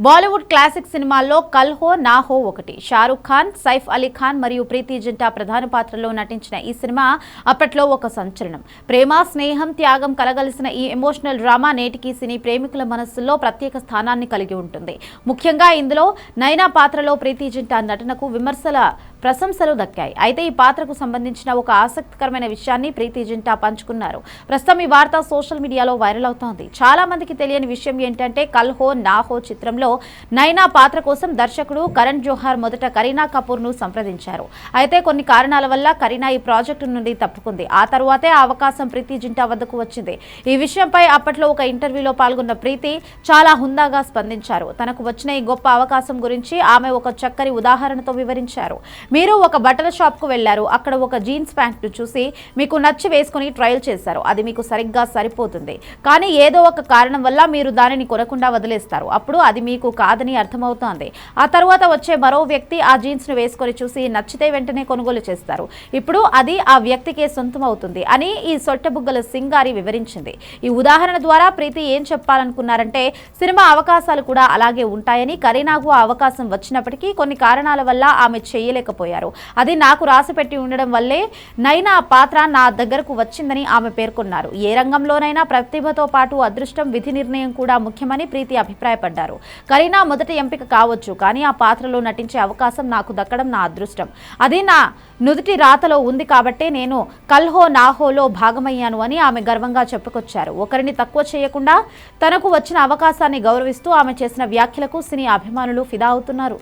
Bollywood classic సినిమాల్లో కల్ హో నా హో ఒకటి. షారుఖ్ ఖాన్, సైఫ్ అలీ ఖాన్ మరియు ప్రీతి జింటా ప్రధాన పాత్రలో నటించిన ఈ సినిమా అప్పట్లో ఒక సంచలనం. ప్రేమ, స్నేహం, త్యాగం కలగలిసిన ఈ ఎమోషనల్ డ్రామా నేటికి సినీ ప్రేమికుల మనస్సుల్లో ప్రత్యేక స్థానాన్ని కలిగి ఉంటుంది. ముఖ్యంగా ఇందులో నైనా పాత్రలో ప్రీతి జింటా నటనకు ప్రశంసలు దక్కాయి. అయితే ఈ పాత్రకు సంబంధించిన ఒక ఆసక్తికరమైన విషయాన్ని ప్రీతి జింటా పంచుకున్నారు. ప్రస్తుతం ఈ వార్త సోషల్ మీడియాలో వైరల్ అవుతోంది. చాలా మందికి తెలియని విషయం ఏంటంటే కల్ హో నా హో చిత్రంలో నైనా పాత్ర కోసం దర్శకుడు కరణ్ జోహార్ మొదట కరీనా కపూర్ ను సంప్రదించారు. అయితే కొన్ని కారణాల వల్ల కరీనా ఈ ప్రాజెక్టు నుండి తప్పుకుంది. ఆ తరువాతే ఆ అవకాశం ప్రీతి జింటా వద్దకు వచ్చింది. ఈ విషయంపై అప్పట్లో ఒక ఇంటర్వ్యూలో పాల్గొన్న ప్రీతి చాలా హుందాగా స్పందించారు. తనకు వచ్చిన ఈ గొప్ప అవకాశం గురించి ఆమె ఒక చక్కని ఉదాహరణతో వివరించారు. మీరు ఒక బట్టల షాప్ కు వెళ్లారు. అక్కడ ఒక జీన్స్ ప్యాంట్ చూసి మీకు నచ్చి వేసుకుని ట్రయల్ చేశారు. అది మీకు సరిగ్గా సరిపోతుంది. కానీ ఏదో ఒక కారణం వల్ల మీరు దానిని కొనకుండా వదిలేస్తారు. అప్పుడు అది మీకు కాదని అర్థమవుతోంది. ఆ తర్వాత వచ్చే మరో వ్యక్తి ఆ జీన్స్ ను వేసుకొని చూసి నచ్చితే వెంటనే కొనుగోలు చేస్తారు. ఇప్పుడు అది ఆ వ్యక్తికే సొంతం అవుతుంది అని ఈ సొట్టబుగ్గల సింగారి వివరించింది. ఈ ఉదాహరణ ద్వారా ప్రీతి ఏం చెప్పాలనుకున్నారంటే సినిమా అవకాశాలు కూడా అలాగే ఉంటాయని, కరీనాకు ఆ అవకాశం వచ్చినప్పటికీ కొన్ని కారణాల వల్ల ఆమె చేయలేకపోయారు. అది నాకు రాసిపెట్టి ఉండడం వల్లే నైనా పాత్ర నా దగ్గరకు వచ్చిందని ఆమె పేర్కొన్నారు. ఏ రంగంలోనైనా ప్రతిభతో పాటు అదృష్టం, విధి నిర్ణయం కూడా ముఖ్యమని ప్రీతి అభిప్రాయపడ్డారు. కరీనా మొదటి ఎంపిక కావచ్చు, కానీ ఆ పాత్రలో నటించే అవకాశం నాకు దక్కడం నా అదృష్టం. అది నా నుదుటి రాతలో ఉంది కాబట్టే నేను కల్ హో నా హోలో భాగమయ్యాను అని ఆమె గర్వంగా చెప్పుకొచ్చారు. ఒకరిని తక్కువ చేయకుండా తనకు వచ్చిన అవకాశాన్ని గౌరవిస్తూ ఆమె చేసిన వ్యాఖ్యలకు సినీ అభిమానులు ఫిదా అవుతున్నారు.